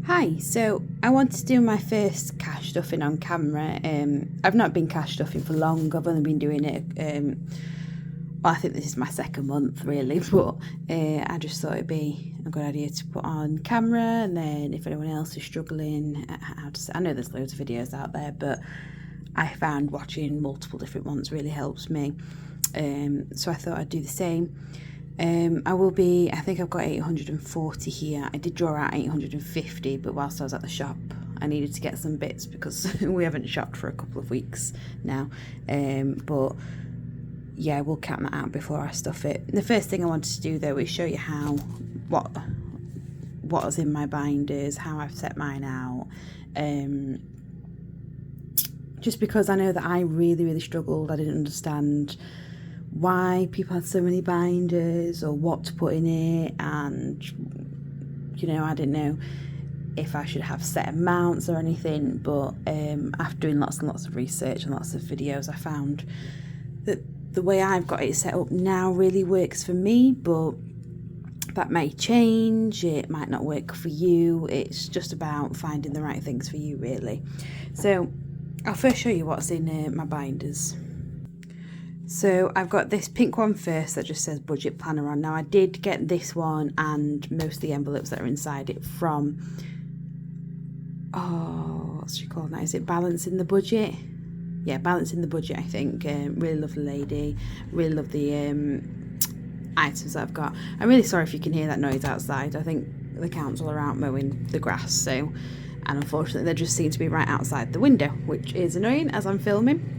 Hi, so I want to do my first cash stuffing on camera. I've not been cash stuffing for long. I've only been doing it. Well, I think this is my second month really, but I just thought it'd be a good idea to put on camera. And then if anyone else is struggling at how to, I know there's loads of videos out there, but I found watching multiple different ones really helps me. So I thought I'd do the same. I think I've got 840 here. I did draw out 850, but whilst I was at the shop, I needed to get some bits because we haven't shopped for a couple of weeks now. But yeah, we'll count that out before I stuff it. The first thing I wanted to do though is show you what was in my binders, how I've set mine out. Just because I know that I really struggled. I didn't understand why people had so many binders or what to put in it, and I didn't know if I should have set amounts or anything, but after doing lots and lots of research and lots of videos, I found that the way I've got it set up now really works for me, but that may change. It might not work for you. It's just about finding the right things for you really. So I'll first show you what's in my binders. So I've got this pink one first that just says budget planner on. Now I did get this one and most of the envelopes that are inside it from, what's she called now? Is it Balancing the Budget? Yeah, Balancing the Budget, I think. Really lovely lady. Really love the items that I've got. I'm really sorry if you can hear that noise outside. I think the council are out mowing the grass, so, and unfortunately they just seem to be right outside the window, which is annoying as I'm filming.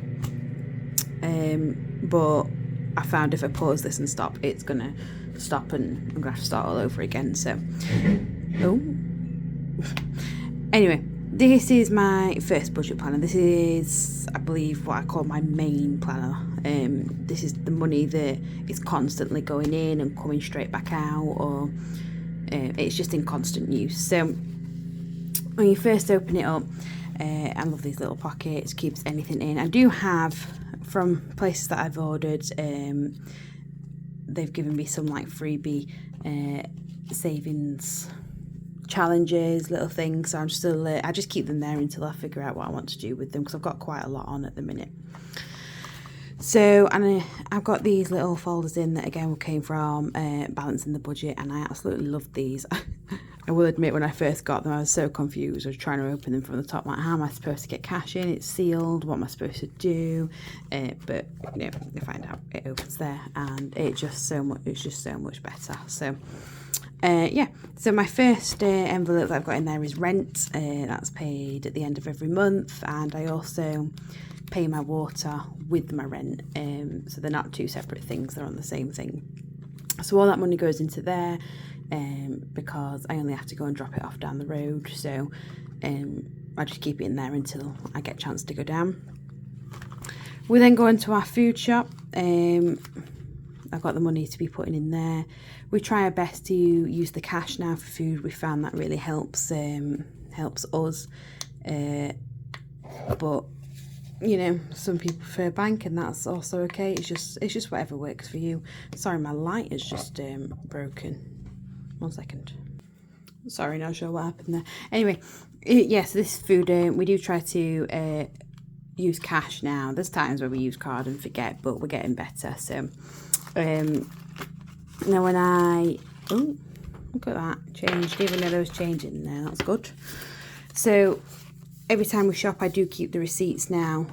But I found if I pause this and stop, it's gonna stop and I'm gonna have to start all over again. So, anyway, this is my first budget planner. This is, I believe, what I call my main planner. This is the money that is constantly going in and coming straight back out, or it's just in constant use. So when you first open it up, I love these little pockets, keeps anything in. I do have, from places that I've ordered, they've given me some like freebie savings challenges, little things, so I'm still I just keep them there until I figure out what I want to do with them, because I've got quite a lot on at the minute. So, and I've got these little folders in that again came from Balancing the Budget, and I absolutely love these. I will admit, when I first got them, I was so confused. I was trying to open them from the top, like, how am I supposed to get cash in? It's sealed. What am I supposed to do? But you find out it opens there, and it's just so much better. So, yeah. So my first envelope that I've got in there is rent. That's paid at the end of every month, and I also pay my water with my rent. So they're not two separate things; they're on the same thing. So all that money goes into there. Because I only have to go and drop it off down the road, so I just keep it in there until I get a chance to go down. We then go into our food shop. I've got the money to be putting in there. We try our best to use the cash now for food. We found that really helps us, but some people prefer bank, and that's also okay. It's just whatever works for you. Sorry, my light is just broken. 1 second. Sorry, not sure what happened there. Anyway, yes, this food, we do try to use cash now. There's times where we use card and forget, but we're getting better. So now when look at that, changed, even though there was change in there, that's good. So every time we shop, I do keep the receipts now,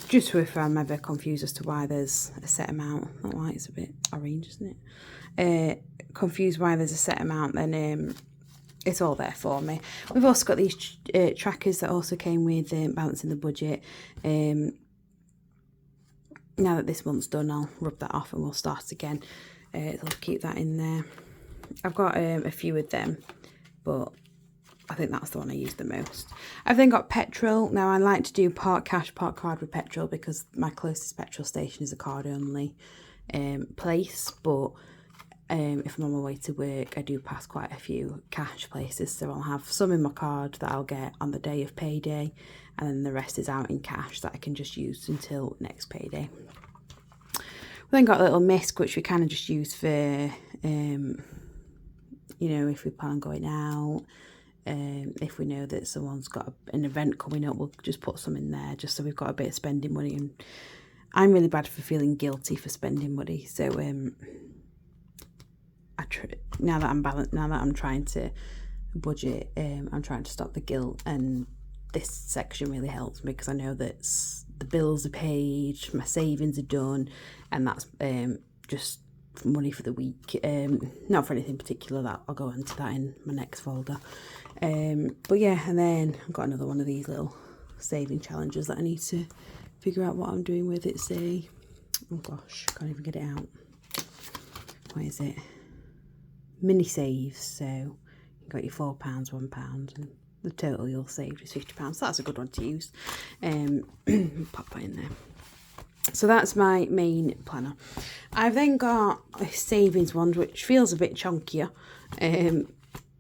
just if I'm ever confused as to why there's a set amount. That light's a bit orange, isn't it? Confused why there's a set amount, then it's all there for me. We've also got these trackers that also came with Balancing the Budget. Now that this month's done, I'll rub that off and we'll start again. I'll keep that in there. I've got a few of them, but I think that's the one I use the most. I've then got petrol. Now I like to do part cash, part card with petrol, because my closest petrol station is a card only place, but if I'm on my way to work, I do pass quite a few cash places, so I'll have some in my card that I'll get on the day of payday, and then the rest is out in cash that I can just use until next payday. We then got a little misc, which we kind of just use for, if we plan on going out, If we know that someone's got an event coming up, we'll just put some in there just so we've got a bit of spending money. And I'm really bad for feeling guilty for spending money, so now that I'm balanced, now that I'm trying to budget, I'm trying to stop the guilt, and this section really helps me because I know that the bills are paid, my savings are done, and that's just money for the week, not for anything particular. That I'll go into that in my next folder. But yeah, and then I've got another one of these little saving challenges that I need to figure out what I'm doing with. It's a, oh gosh, can't even get it out. What is it? Mini saves. So you got your £4, £1, and the total you'll save is £50. So that's a good one to use. Pop that in there. So that's my main planner. I've then got a savings one, which feels a bit chunkier,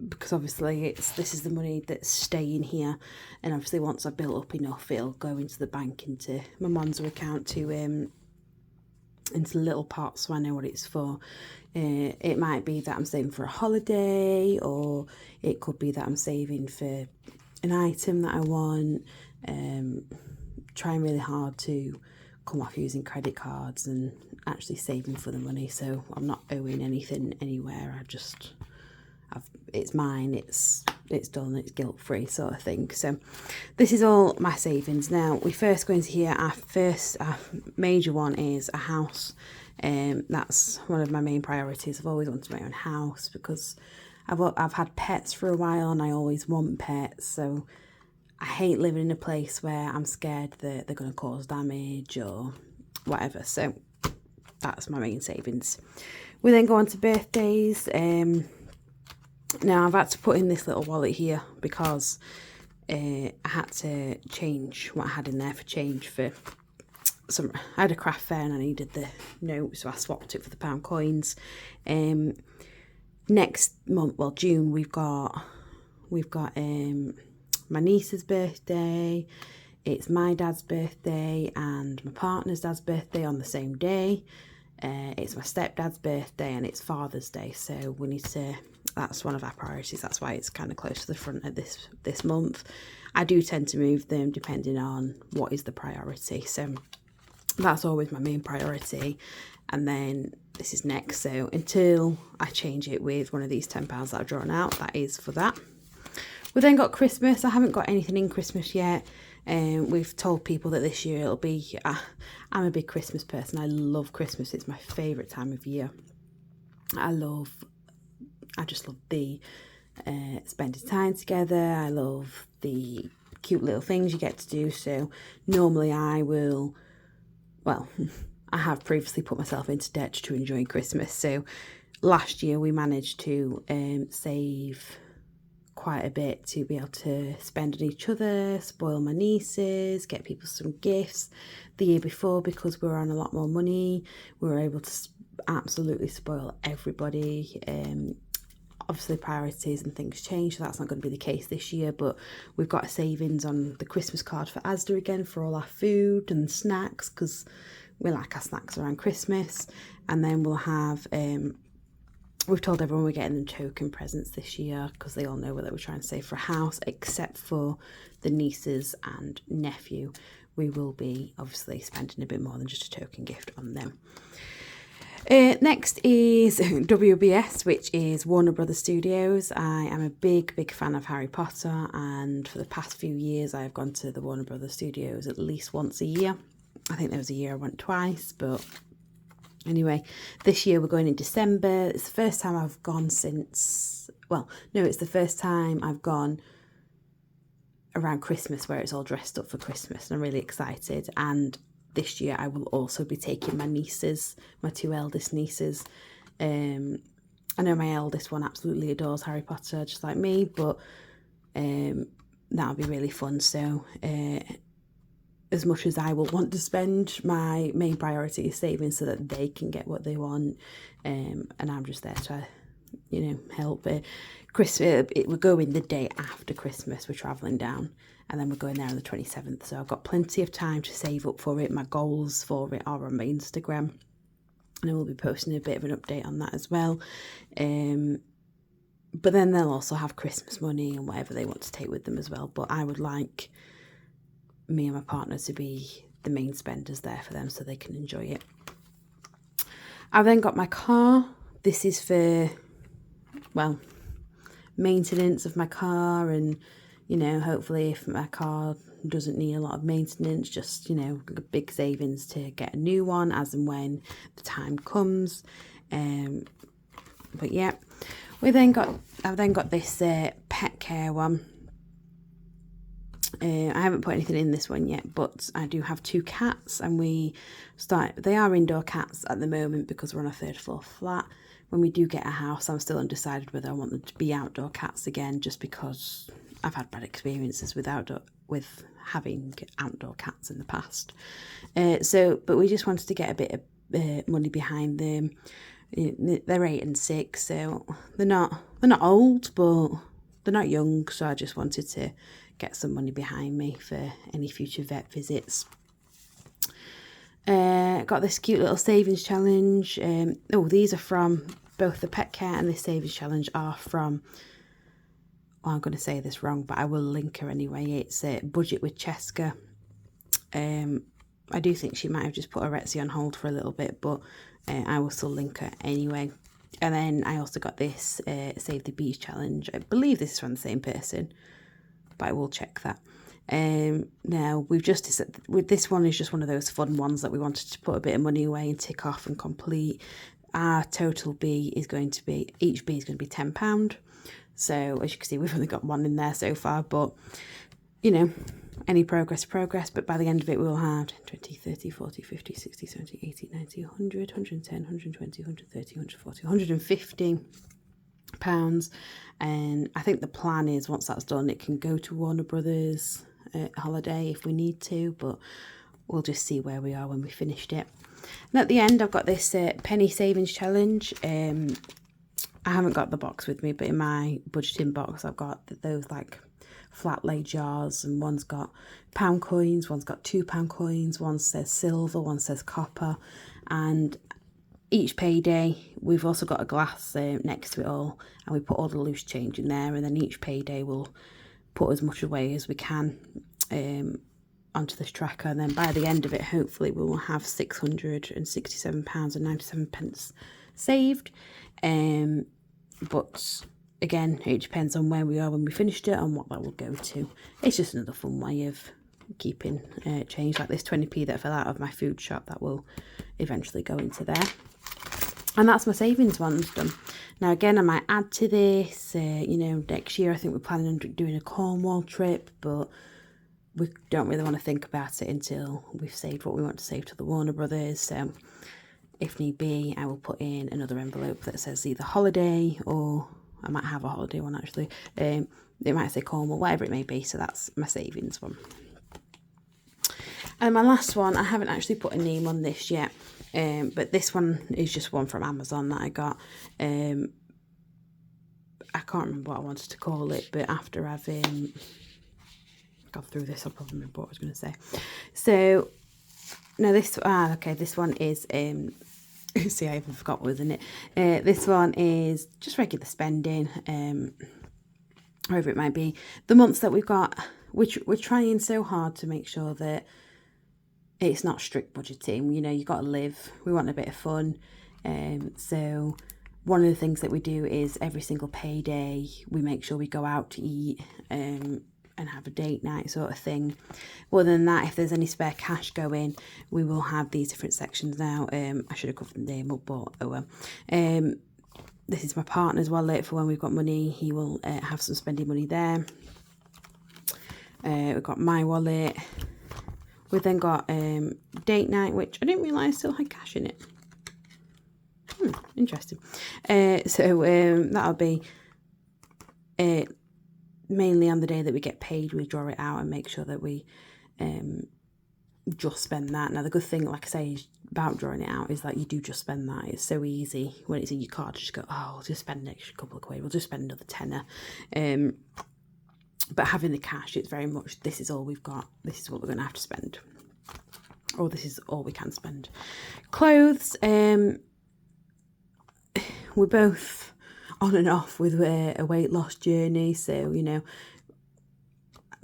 because obviously this is the money that's staying here, and obviously once I've built up enough, it'll go into the bank, into my Monzo account, to into little pots, so I know what it's for. It might be that I'm saving for a holiday, or it could be that I'm saving for an item that I want. Trying really hard to come off using credit cards and actually saving for the money, so I'm not owing anything anywhere. It's mine, it's done, it's guilt-free sort of thing. So this is all my savings. Now we first go into here. Our major one is a house. That's one of my main priorities. I've always wanted my own house because I've had pets for a while, and I always want pets, so I hate living in a place where I'm scared that they're going to cause damage or whatever. So that's my main savings. We then go on to birthdays. Now I've had to put in this little wallet here because I had to change what I had in there for change for some. I had a craft fair and I needed the note, so I swapped it for the pound coins. Next month, well, June, we've got my niece's birthday. It's my dad's birthday and my partner's dad's birthday on the same day. It's my stepdad's birthday and it's Father's Day, so we need to, that's one of our priorities. That's why it's kind of close to the front of this month. I do tend to move them depending on what is the priority, so that's always my main priority. And then this is next, so until I change it with one of these £10 that I've drawn out, that is for that. We then got Christmas. I haven't got anything in Christmas yet. We've told people that this year it'll be, I'm a big Christmas person. I love Christmas. It's my favourite time of year. I just love the spending time together. I love the cute little things you get to do. So normally I will, well, I have previously put myself into debt to enjoy Christmas. So last year we managed to save quite a bit to be able to spend on each other, spoil my nieces, get people some gifts. The year before, because we were on a lot more money, we were able to absolutely spoil everybody. Obviously priorities and things change, so that's not going to be the case this year, but we've got a savings on the Christmas card for Asda again for all our food and snacks, because we like our snacks around Christmas. And then we'll have we've told everyone we're getting them token presents this year because they all know that we're trying to save for a house, except for the nieces and nephew. We will be obviously spending a bit more than just a token gift on them. Next is WBS, which is Warner Brothers Studios. I am a big fan of Harry Potter, and for the past few years I've gone to the Warner Brothers Studios at least once a year. I think there was a year I went twice, but anyway, this year we're going in December. It's the first time I've gone since, well, no, it's the first time I've gone around Christmas where it's all dressed up for Christmas, and I'm really excited. And this year I will also be taking my nieces, my two eldest nieces. I know my eldest one absolutely adores Harry Potter, just like me, but that'll be really fun. So as much as I will want to spend, my main priority is saving so that they can get what they want, and I'm just there to, help. Christmas, we're going the day after Christmas. We're travelling down, and then we're going there on the 27th. So I've got plenty of time to save up for it. My goals for it are on my Instagram, and I will be posting a bit of an update on that as well. But then they'll also have Christmas money and whatever they want to take with them as well. But I would like me and my partner to be the main spenders there for them so they can enjoy it. I've then got my car. This is for, well, maintenance of my car, and hopefully if my car doesn't need a lot of maintenance, just big savings to get a new one as and when the time comes. But yeah, I've then got this pet care one. I haven't put anything in this one yet, but I do have 2 cats, and they are indoor cats at the moment because we're on a 3rd floor flat. When we do get a house, I'm still undecided whether I want them to be outdoor cats again, just because I've had bad experiences with having outdoor cats in the past. But we just wanted to get a bit of money behind them. They're 8 and 6, so they're not old, but they're not young. So I just wanted to get some money behind me for any future vet visits. Got this cute little savings challenge. These are from both the pet care and the savings challenge are from, I'm going to say this wrong, but I will link her anyway. It's Budget with Cheska. I do think she might have just put her Etsy on hold for a little bit, but I will still link her anyway. And then I also got this Save the Bees challenge. I believe this is from the same person, but I will check that. Now we've just decided with this one is just one of those fun ones that we wanted to put a bit of money away and tick off and complete. Our total bee is going to be, each bee is going to be £10. So as you can see, we've only got one in there so far, but any progress. But by the end of it, we'll have 20, 30, 40, 50, 60, 70, 80, 90, 100, 110, 120, 130, 140, 150 pounds. And I think the plan is once that's done, it can go to Warner Brothers holiday if we need to, but we'll just see where we are when we finished it. And at the end, I've got this penny savings challenge. I haven't got the box with me, but in my budgeting box, I've got those like flat lay jars, and one's got pound coins, one's got £2 coins, one says silver, one says copper, and each payday we've also got a glass next to it all, and we put all the loose change in there, and then each payday we'll put as much away as we can onto this tracker, and then by the end of it hopefully we will have £667.97 saved. But again, it depends on where we are when we finished it and what that will go to. It's just another fun way of keeping change, like this 20p that fell out of my food shop that will eventually go into there. And that's my savings ones done. Now again, I might add to this, next year I think we're planning on doing a Cornwall trip, but we don't really want to think about it until we've saved what we want to save to the Warner Brothers. So if need be, I will put in another envelope that says either holiday, or I might have a holiday one actually. It might say Cornwall, whatever it may be. So that's my savings one. And my last one, I haven't actually put a name on this yet, but this one is just one from Amazon that I got. I can't remember what I wanted to call it, but after I've gone through this, I'll probably remember what I was going to say. So now this one is see, I even forgot what was in it. This one is just regular spending, wherever it might be. The months that we've got, we're trying so hard to make sure that it's not strict budgeting. You got to live. We want a bit of fun. So one of the things that we do is every single payday, we make sure we go out to eat and have a date night sort of thing. Other than that, if there's any spare cash going, we will have these different sections now. I should have covered the name up, but oh well. This is my partner's wallet for when we've got money. He will have some spending money there. We've got my wallet. We've then got date night, which I didn't realise still had cash in it. Interesting. So that'll be mainly on the day that we get paid, we draw it out and make sure that we just spend that. Now the good thing, like I say, about drawing it out is that you do just spend that. It's so easy when it's in your card to just go, oh, we'll just spend an extra couple of quid, we'll just spend another tenner. But having the cash, it's very much, this is all we've got, this is what we're going to have to spend, or this is all we can spend. Clothes, we're both on and off with a weight loss journey. So, you know,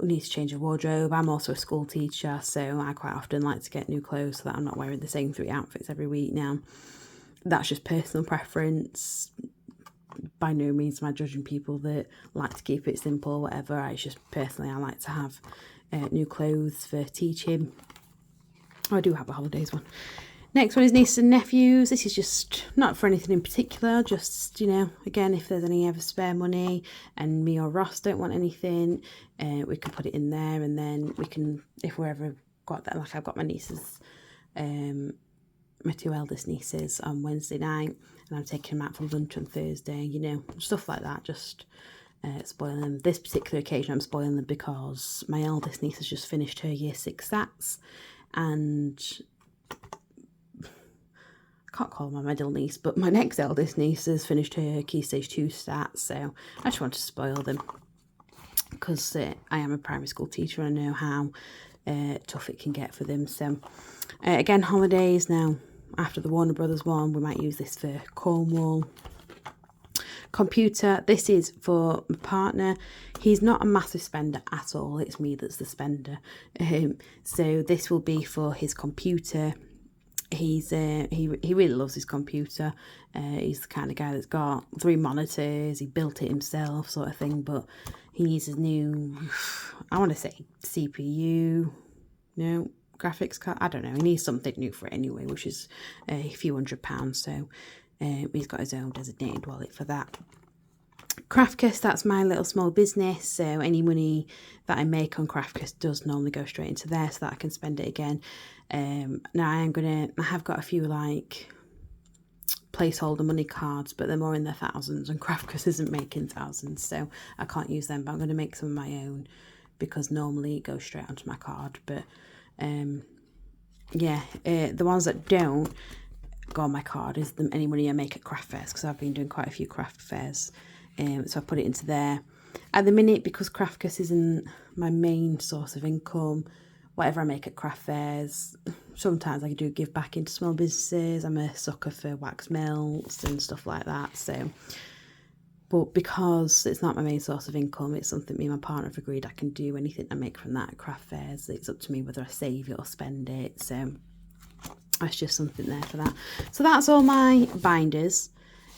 we need to change a wardrobe. I'm also a school teacher, so I quite often like to get new clothes so that I'm not wearing the same 3 outfits every week now. That's just personal preference. By no means am I judging people that like to keep it simple, whatever. It's just personally I like to have new clothes for teaching. I do have a holidays one. Next one is nieces and nephews. This is just not for anything in particular, just, you know, again, if there's any ever spare money and me or Ross don't want anything, we can put it in there, and then we can, if we're ever got that, like I've got my nieces, my 2 eldest nieces on Wednesday night, and I'm taking them out for lunch on Thursday, you know, stuff like that, just spoiling them. This particular occasion I'm spoiling them because my eldest niece has just finished her year 6 stats, and I can't call her my middle niece, but my next eldest niece has finished her Key Stage 2 stats, so I just want to spoil them because I am a primary school teacher and I know how tough it can get for them. So again, holidays now, after the Warner Brothers one, we might use this for Cornwall. Computer, this is for my partner. He's not a massive spender at all, it's me that's the spender. So this will be for his computer. He's he really loves his computer. He's the kind of guy that's got 3 monitors, he built it himself sort of thing, but he needs his new, I want to say CPU, no, graphics card, I don't know, he needs something new for it anyway, which is a few £100, so he's got his own designated wallet for that. Craftkiss, that's my little small business, so any money that I make on Craftkiss does normally go straight into there so that I can spend it again. Now I have got a few like placeholder money cards, but they're more in the thousands, and Craftkiss isn't making thousands, so I can't use them, but I'm going to make some of my own because normally it goes straight onto my card. But yeah, the ones that don't go on my card is any money I make at craft fairs, because I've been doing quite a few craft fairs, so I put it into there. At the minute, because Craftkiss isn't my main source of income, whatever I make at craft fairs, sometimes I do give back into small businesses. I'm a sucker for wax melts and stuff like that. So, but because it's not my main source of income, it's something me and my partner have agreed I can do anything I make from that at craft fairs. It's up to me whether I save it or spend it. So that's just something there for that. So that's all my binders.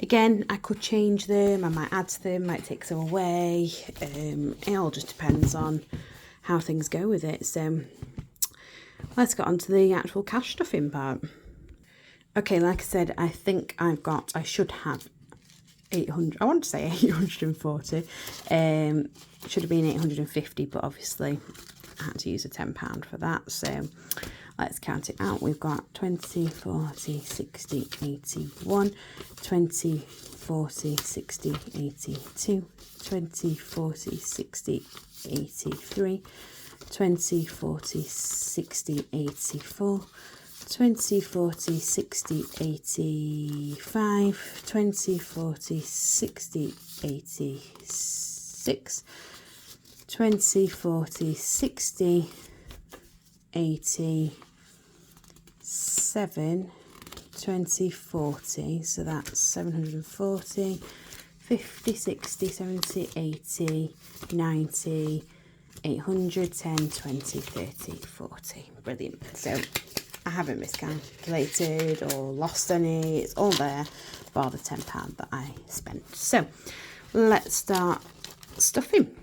Again, I could change them, I might add to them, might take some away. It all just depends on how things go with it. So let's get on to the actual cash stuffing part. Okay, like I said, I think I should have 800, I want to say 840. Should have been 850, but obviously I had to use a £10 for that. So let's count it out. We've got 20, 40, 60, 81, 20, 40, 60, 82, 20, 40, 60, 83, 20, 40, 60, 84, 20, 40, 60, 85, 20, 40, 60, 86, 20, 40, 60, 87, 20, 40, so that's 740, 50, 60, 70, 80, 90, 800, 10, 20, 30, 40. Brilliant. So I haven't miscalculated or lost any. It's all there, bar the £10 that I spent. So let's start stuffing.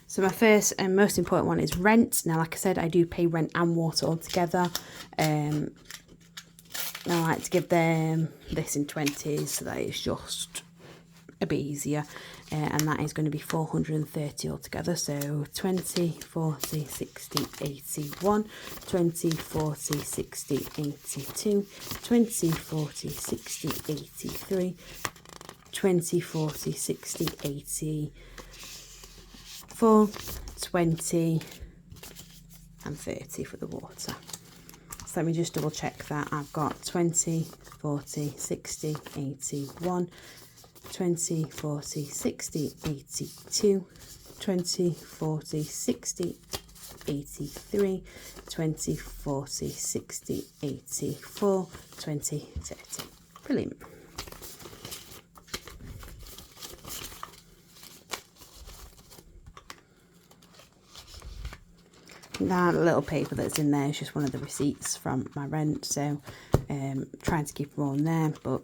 So my first and most important one is rent. Now, like I said, I do pay rent and water all together. I like to give them this in 20s so that it's just a bit easier. And that is going to be 430 altogether. So 20, 40, 60, 81, 20, 40, 60, 82, 20, 40, 60, 83, 20, 40, 60, 84, 20 and 30 for the water. So let me just double check that. I've got 20, 40, 60, 81, 20, 40, 60, 82, 20, 40, 60, 83, 20, 40, 60, 84, 20, 30. Brilliant. That little paper that's in there is just one of the receipts from my rent, so trying to keep them all in there, but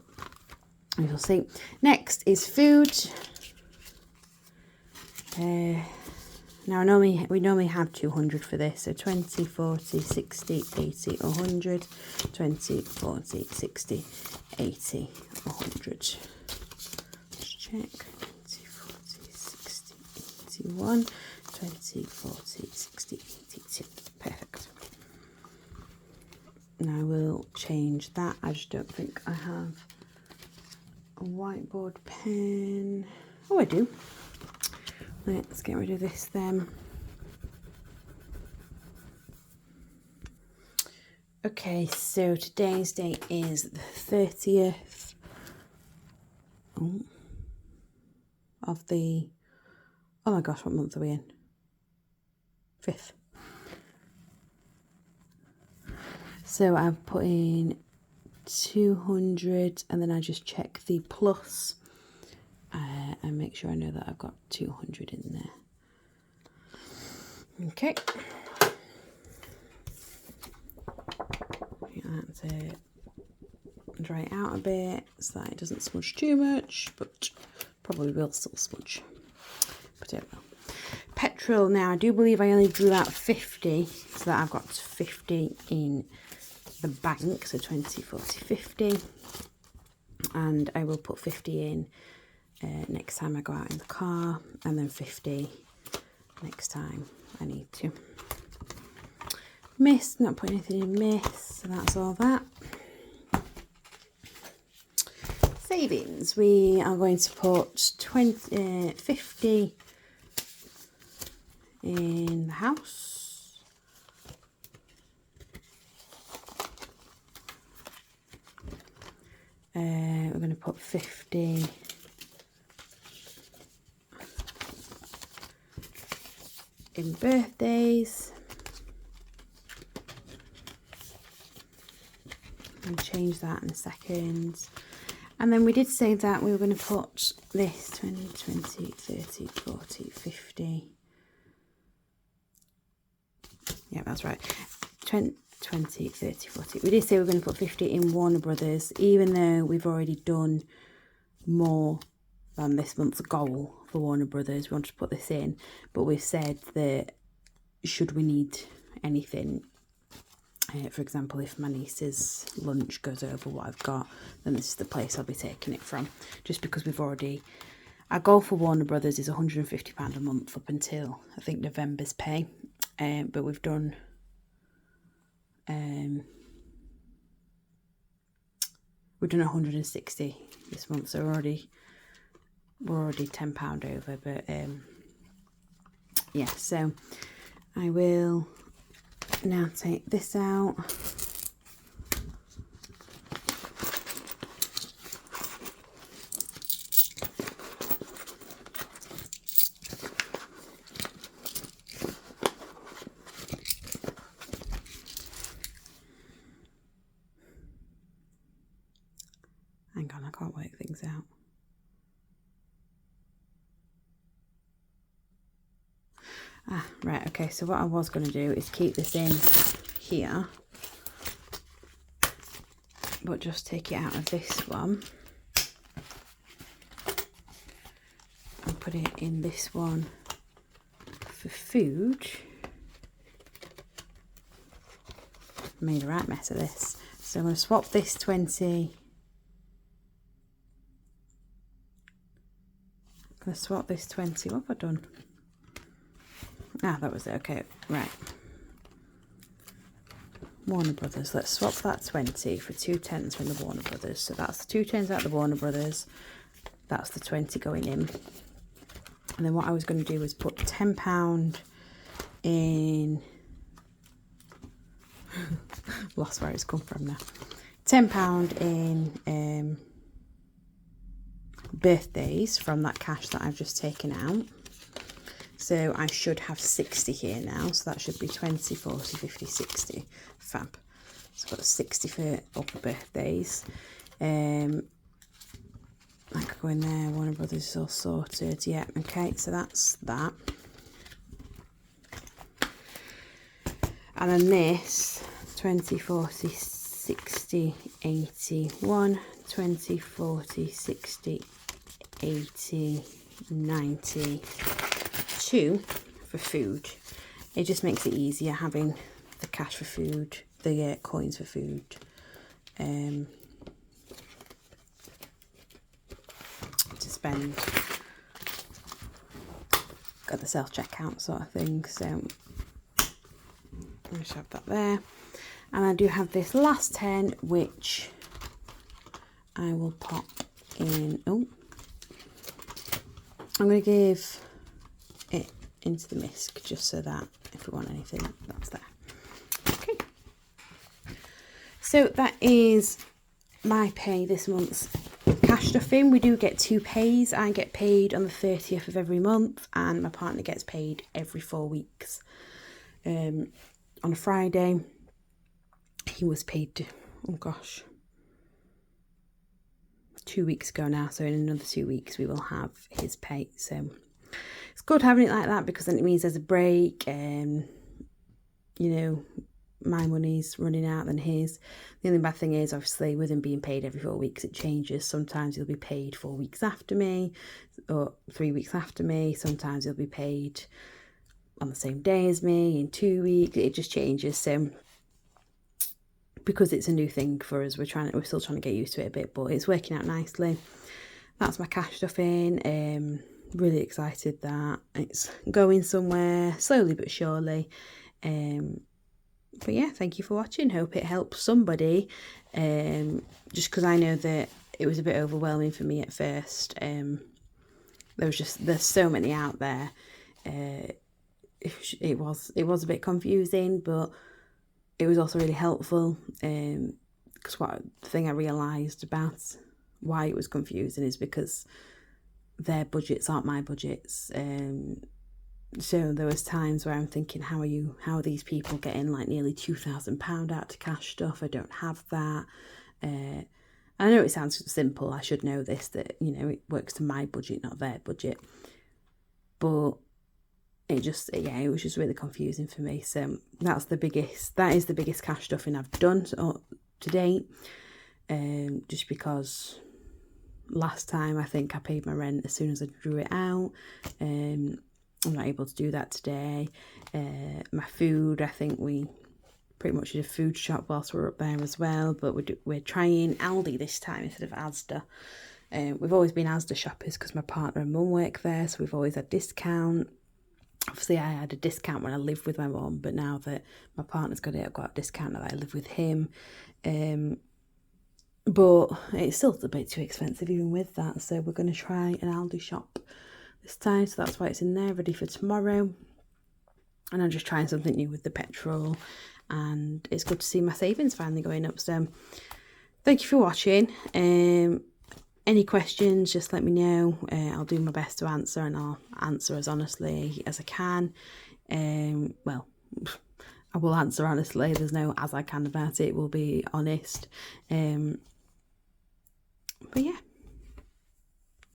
you'll see. Next is food. Now we normally have 200 for this, so 20, 40, 60, 80, 100, 20, 40, 60, 80, 100. Let's check. 20, 40, 60, 81, 20, 40, 60, 82. Perfect. Now we'll change that. I just don't think I have a whiteboard pen. Oh, I do. Let's get rid of this then. Okay, so today's date is the 30th of the, oh my gosh, what month are we in? 5th. So I've put in 200 and then I just check the plus and make sure I know that I've got 200 in there. Okay. That's it. Dry it out a bit so that it doesn't smudge too much, but probably will still smudge. But it will. Petrol, now I do believe I only drew out 50, so that I've got 50 in the bank, so 20, 40, 50. And I will put 50 in next time I go out in the car, and then 50 next time I need to. Mist, not putting anything in mist, so that's all that. Savings, we are going to put 50 in the house. We're going to put 50 in birthdays. I'll change that in a second. And then we did say that we were going to put this 20, 20, 30, 40, 50. Yeah, that's right. 20, 30, 40. We did say we were going to put 50 in Warner Brothers, even though we've already done more than this month's goal for Warner Brothers. We wanted to put this in, but we've said that should we need anything, for example, if my niece's lunch goes over what I've got, then this is the place I'll be taking it from. Just because we've already, our goal for Warner Brothers is £150 a month up until I think November's pay, but we've done we've done 160 this month, so we're already £10 over. But yeah, so I will now take this out. Hang on, I can't work things out. Right, okay, so what I was going to do is keep this in here, but just take it out of this one and put it in this one for food. Made a right mess of this. So I'm going to swap this 20. I'm going to swap this 20. What have I done? Ah, that was it. Okay, right. Warner Brothers. Let's swap that 20 for 2 10s from the Warner Brothers. So that's the 2 10s out of the Warner Brothers. That's the 20 going in. And then what I was going to do was put £10 in... Lost where it's come from now. £10 in birthdays from that cash that I've just taken out. So I should have 60 here now. So that should be 20, 40, 50, 60. Fab. So I've got 60 for upper birthdays. I could go in there. Warner Brothers is all sorted. Yeah, okay, so that's that. And then this, 20, 40, 60, 80, 1, 20, 40, 60, 80, 90, 2 for food. It just makes it easier having the cash for food, the coins for food. To spend. Got the self-checkout sort of thing, so I just have that there. And I do have this last 10, which I will pop in. Oh, I'm going to give it into the misc just so that if we want anything, that's there. Okay. So that is my pay this month's cash stuffing. We do get 2 pays. I get paid on the 30th of every month, and my partner gets paid every 4 weeks. On a Friday, he was paid, oh gosh, 2 weeks ago now. So in another 2 weeks, we will have his pay. So it's good having it like that, because then it means there's a break. You know, my money's running out than his. The only bad thing is, obviously, with him being paid every 4 weeks, it changes. Sometimes he'll be paid 4 weeks after me, or 3 weeks after me. Sometimes he'll be paid on the same day as me in 2 weeks. It just changes. So because it's a new thing for us, we're still trying to get used to it a bit, but it's working out nicely. That's my cash stuffing. Really excited that it's going somewhere slowly but surely. But yeah, thank you for watching. Hope it helps somebody. Just because I know that it was a bit overwhelming for me at first. There's so many out there. It was a bit confusing, but it was also really helpful. Because the thing I realised about why it was confusing is because their budgets aren't my budgets. So there was times where I'm thinking, how are these people getting like nearly £2,000 out to cash stuff? I don't have that. I know it sounds simple. I should know this, that, you know, it works to my budget, not their budget. But it was just really confusing for me. So that is the biggest cash stuffing I've done to date. Just because last time I think I paid my rent as soon as I drew it out. I'm not able to do that today. My food, I think we pretty much did a food shop whilst we were up there as well. But we're trying Aldi this time instead of Asda. We've always been Asda shoppers because my partner and mum work there, so we've always had discount. Obviously, I had a discount when I lived with my mum, but now that my partner's got it, I've got a discount that I live with him. But it's still a bit too expensive even with that, so we're going to try an Aldi shop this time. So that's why it's in there, ready for tomorrow. And I'm just trying something new with the petrol, and it's good to see my savings finally going up. So thank you for watching. Any questions, just let me know. I'll do my best to answer, and I'll answer as honestly as I can. Well, I will answer honestly. There's no as I can about it. We'll be honest. But yeah,